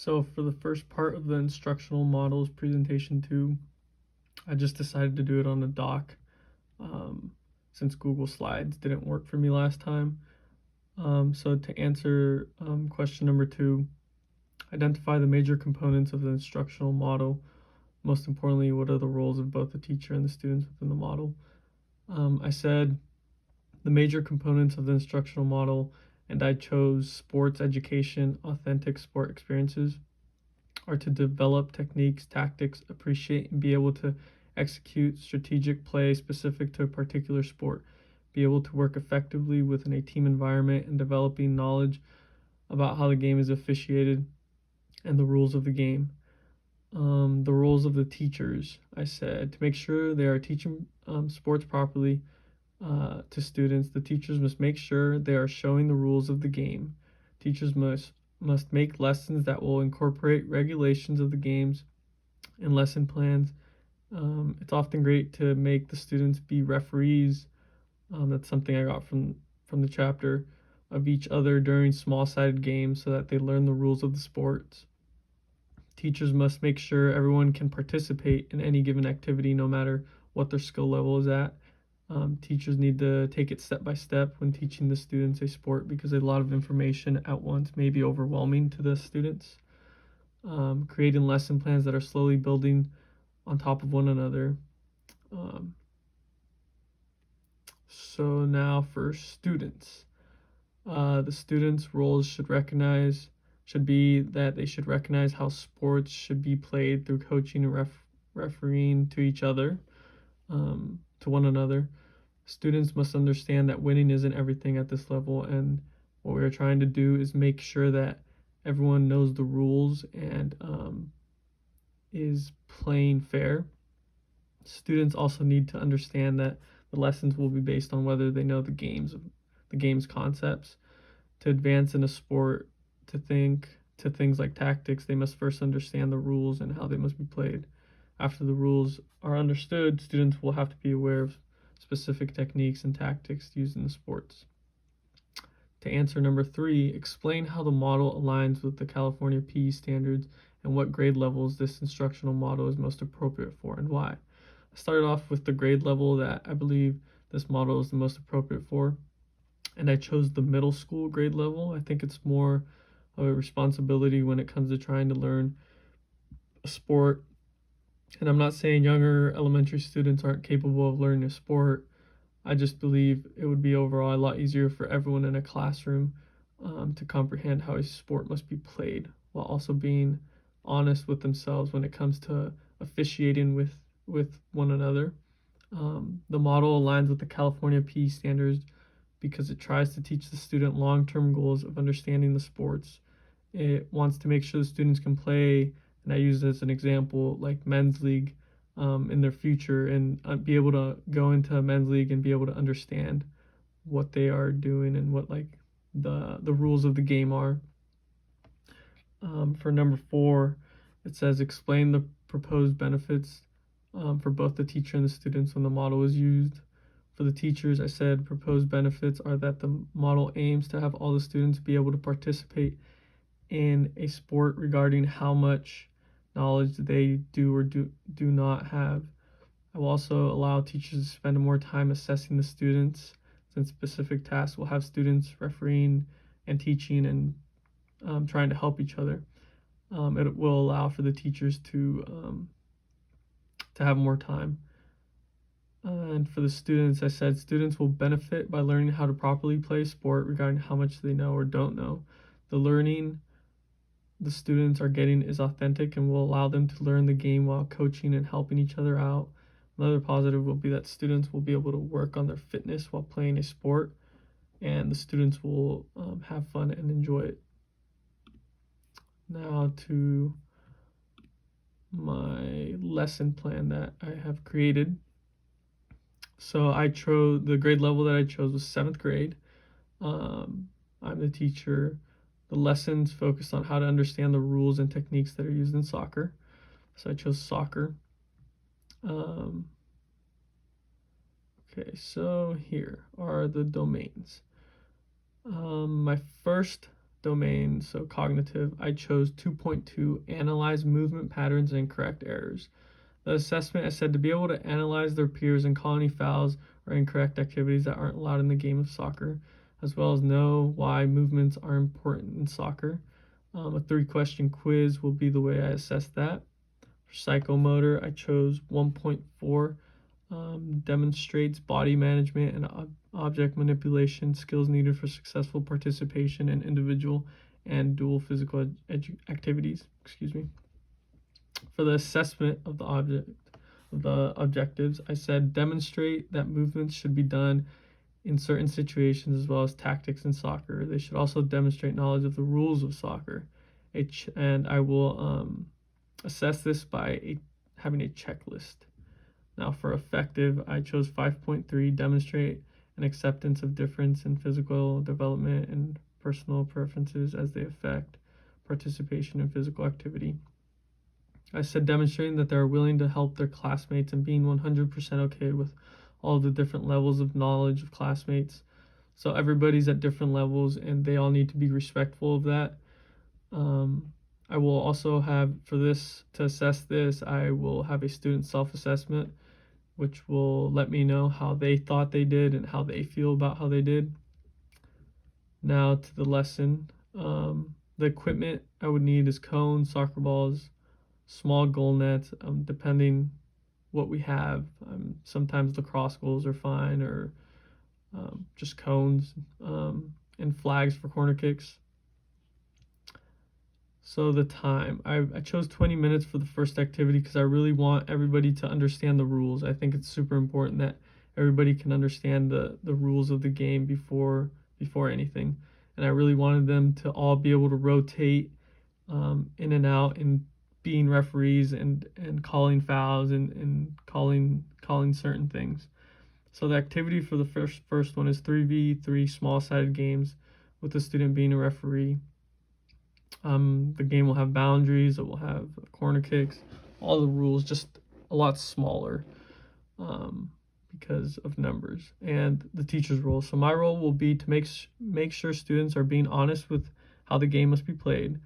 So for the first part of the instructional models presentation 2, I just decided to do it on a doc um, since Google Slides didn't work for me last time. So to answer question number 2, identify the major components of the instructional model. Most importantly, what are the roles of both the teacher and the students within the model? I said the major components of the instructional model, and I chose sports education, authentic sport experiences, are to develop techniques, tactics, appreciate and be able to execute strategic play specific to a particular sport, be able to work effectively within a team environment, and developing knowledge about how the game is officiated and the rules of the game. The roles of the teachers, I said, to make sure they are teaching sports properly to students, the teachers must make sure they are showing the rules of the game. Teachers must make lessons that will incorporate regulations of the games and lesson plans. It's often great to make the students be referees. That's something I got from the chapter of each other during small-sided games so that they learn the rules of the sports. Teachers must make sure everyone can participate in any given activity no matter what their skill level is at. Teachers need to take it step by step when teaching the students a sport because a lot of information at once may be overwhelming to the students. Creating lesson plans that are slowly building on top of one another. Um, so now for students. The students' roles should be that they should recognize how sports should be played through coaching and refereeing to each other, to one another. Students must understand that winning isn't everything at this level, and what we are trying to do is make sure that everyone knows the rules and is playing fair. Students also need to understand that the lessons will be based on whether they know the game's concepts. To advance in a sport, to things like tactics, they must first understand the rules and how they must be played. After the rules are understood, students will have to be aware of specific techniques and tactics used in the sports. To answer number 3, explain how the model aligns with the California PE standards and what grade levels this instructional model is most appropriate for and why. I started off with the grade level that I believe this model is the most appropriate for, and I chose the middle school grade level. I think it's more of a responsibility when it comes to trying to learn a sport. And I'm not saying younger elementary students aren't capable of learning a sport. I just believe it would be overall a lot easier for everyone in a classroom to comprehend how a sport must be played while also being honest with themselves when it comes to officiating with one another. The model aligns with the California PE standards because it tries to teach the student long-term goals of understanding the sports. It wants to make sure the students can play, and I use this as an example, like men's league in their future, and be able to go into a men's league and be able to understand what they are doing and what like the rules of the game are. For number 4, it says explain the proposed benefits for both the teacher and the students when the model is used. For the teachers, I said proposed benefits are that the model aims to have all the students be able to participate in a sport regarding how much knowledge they do or do not have. I will also allow teachers to spend more time assessing the students, since specific tasks will have students refereeing and teaching and trying to help each other. It will allow for the teachers to have more time. And for the students, I said students will benefit by learning how to properly play sport regarding how much they know or don't know. The learning the students are getting is authentic and will allow them to learn the game while coaching and helping each other out. Another positive will be that students will be able to work on their fitness while playing a sport, and the students will have fun and enjoy it. Now to my lesson plan that I have created. So I chose the grade level that I chose was 7th grade. I'm the teacher. The lessons focused on how to understand the rules and techniques that are used in soccer. So I chose soccer. Okay, so here are the domains. My first domain, so cognitive, I chose 2.2, analyze movement patterns and correct errors. The assessment, I said, to be able to analyze their peers and call any fouls or incorrect activities that aren't allowed in the game of soccer, as well as know why movements are important in soccer. A 3-question quiz will be the way I assess that. For psychomotor, I chose 1.4, demonstrates body management and object manipulation skills needed for successful participation in individual and dual physical activities. For the assessment of the objectives, I said demonstrate that movements should be done in certain situations as well as tactics in soccer. They should also demonstrate knowledge of the rules of soccer. And I will assess this by having a checklist. Now for effective, I chose 5.3, demonstrate an acceptance of difference in physical development and personal preferences as they affect participation in physical activity. I said demonstrating that they're willing to help their classmates and being 100% okay with all the different levels of knowledge of classmates. So everybody's at different levels and they all need to be respectful of that. I will also have, for this, to assess this, I will have a student self-assessment, which will let me know how they thought they did and how they feel about how they did. Now to the lesson. The equipment I would need is cones, soccer balls, small goal nets, depending what we have. Sometimes lacrosse goals are fine, or just cones, and flags for corner kicks. So the time, I chose 20 minutes for the first activity because I really want everybody to understand the rules. I think it's super important that everybody can understand the rules of the game before anything. And I really wanted them to all be able to rotate in and out and being referees and calling fouls and calling certain things. So the activity for the first one is 3v3 small-sided games with the student being a referee. The game will have boundaries, it will have corner kicks, all the rules, just a lot smaller because of numbers, and the teacher's role. So my role will be to make sure students are being honest with how the game must be played.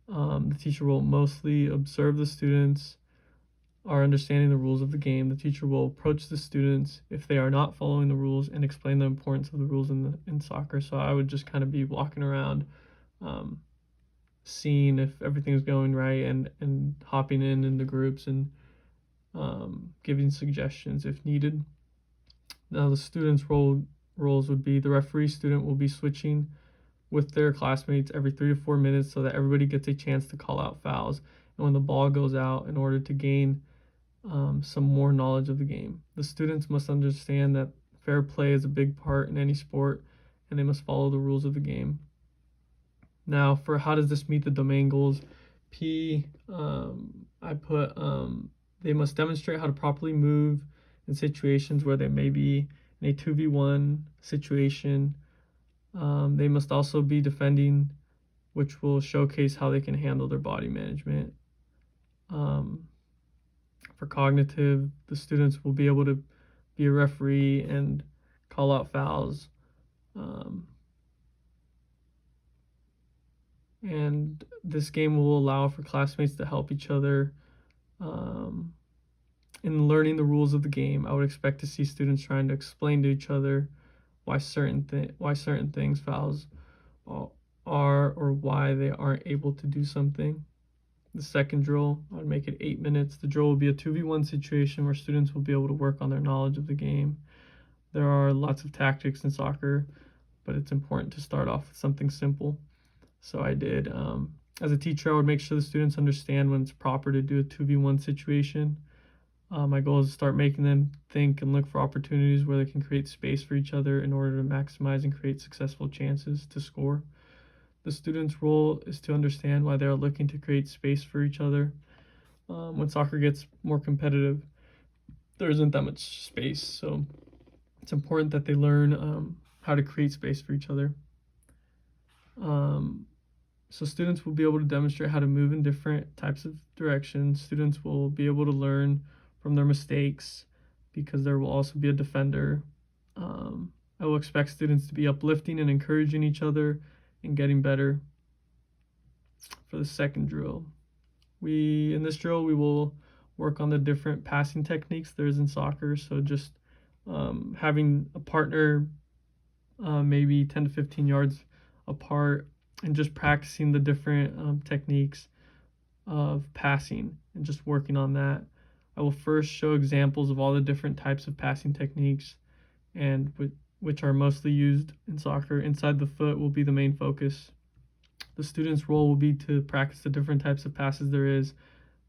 The teacher will mostly observe the students are understanding the rules of the game. The teacher will approach the students if they are not following the rules and explain the importance of the rules in soccer. So I would just kind of be walking around, seeing if everything's going right and hopping in the groups and giving suggestions if needed. Now the students' roles would be the referee student will be switching with their classmates every 3 to 4 minutes so that everybody gets a chance to call out fouls and when the ball goes out in order to gain some more knowledge of the game. The students must understand that fair play is a big part in any sport and they must follow the rules of the game. Now for how does this meet the domain goals? I put they must demonstrate how to properly move in situations where they may be in a 2v1 situation. They must also be defending, which will showcase how they can handle their body management. For cognitive, the students will be able to be a referee and call out fouls. And this game will allow for classmates to help each other in learning the rules of the game. I would expect to see students trying to explain to each other why certain things fouls are or why they aren't able to do something. The second drill, I would make it 8 minutes. The drill will be a 2v1 situation where students will be able to work on their knowledge of the game. There are lots of tactics in soccer, but it's important to start off with something simple. So I did. As a teacher, I would make sure the students understand when it's proper to do a 2v1 situation. My goal is to start making them think and look for opportunities where they can create space for each other in order to maximize and create successful chances to score. The student's role is to understand why they are looking to create space for each other. When soccer gets more competitive, there isn't that much space, so it's important that they learn how to create space for each other. So students will be able to demonstrate how to move in different types of directions. Students will be able to learn from their mistakes because there will also be a defender. I will expect students to be uplifting and encouraging each other and getting better. For the second drill, in this drill we will work on the different passing techniques there is in soccer. So just having a partner maybe 10 to 15 yards apart and just practicing the different techniques of passing and just working on that. I will first show examples of all the different types of passing techniques and which are mostly used in soccer. Inside the foot will be the main focus. The student's role will be to practice the different types of passes there is.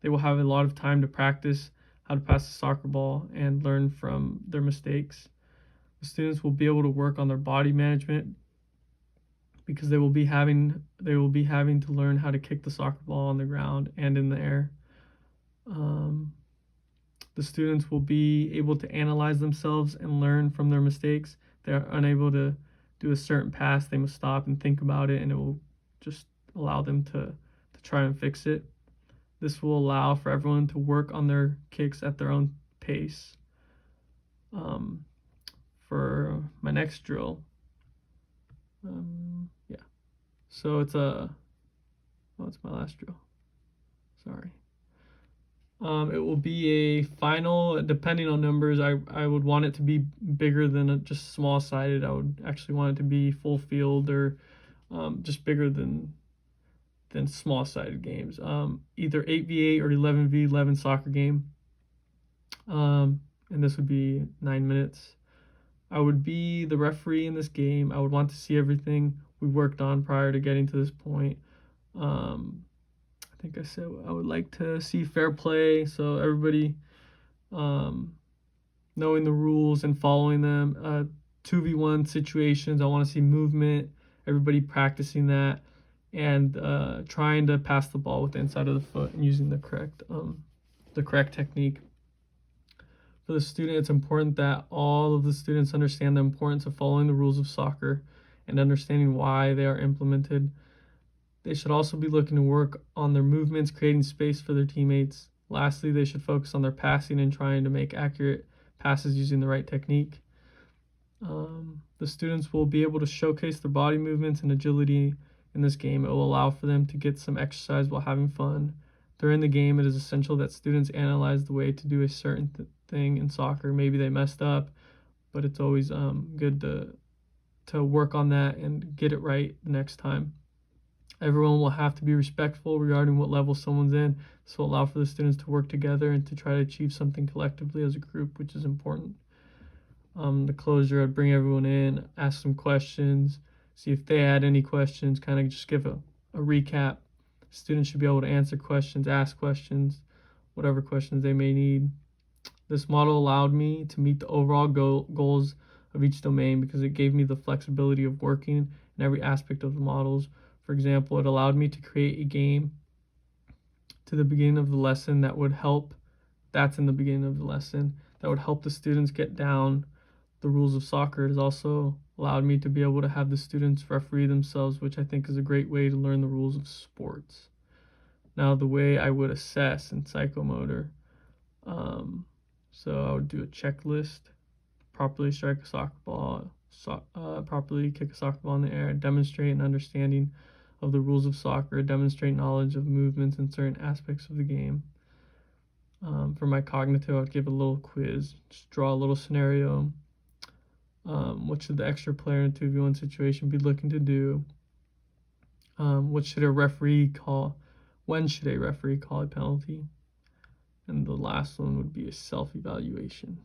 They will have a lot of time to practice how to pass a soccer ball and learn from their mistakes. The students will be able to work on their body management because they will be having to learn how to kick the soccer ball on the ground and in the air. The students will be able to analyze themselves and learn from their mistakes. They are unable to do a certain pass, they must stop and think about it, and it will just allow them to try and fix it. This will allow for everyone to work on their kicks at their own pace. For my next drill, so it's my last drill. Sorry. It will be a final, depending on numbers. I would want it to be bigger than just small sided. I would actually want it to be full field or just bigger than small sided games. Either 8v8 or 11v11 soccer game. And this would be 9 minutes. I would be the referee in this game. I would want to see everything we worked on prior to getting to this point. I think I said I would like to see fair play, so everybody knowing the rules and following them. 2v1 situations, I want to see movement, everybody practicing that, and trying to pass the ball with the inside of the foot and using the correct technique. For the student, it's important that all of the students understand the importance of following the rules of soccer and understanding why they are implemented. They should also be looking to work on their movements, creating space for their teammates. Lastly, they should focus on their passing and trying to make accurate passes using the right technique. The students will be able to showcase their body movements and agility in this game. It will allow for them to get some exercise while having fun. During the game, it is essential that students analyze the way to do a certain thing in soccer. Maybe they messed up, but it's always good to work on that and get it right the next time. Everyone will have to be respectful regarding what level someone's in. This will allow for the students to work together and to try to achieve something collectively as a group, which is important. The closure, I'd bring everyone in, ask some questions, see if they had any questions, kind of just give a recap. Students should be able to answer questions, ask questions, whatever questions they may need. This model allowed me to meet the overall goals of each domain because it gave me the flexibility of working in every aspect of the models. For example, it allowed me to create a game to the beginning of the lesson that would help the students get down the rules of soccer. It has also allowed me to be able to have the students referee themselves, which I think is a great way to learn the rules of sports. Now, the way I would assess in psychomotor, so I would do a checklist, properly strike a soccer ball, properly kick a soccer ball in the air, demonstrate an understanding of the rules of soccer, demonstrate knowledge of movements in certain aspects of the game. For my cognitive, I'd give a little quiz, just draw a little scenario. What should the extra player in a 2v1 situation be looking to do? What should a referee call? When should a referee call a penalty? And the last one would be a self-evaluation.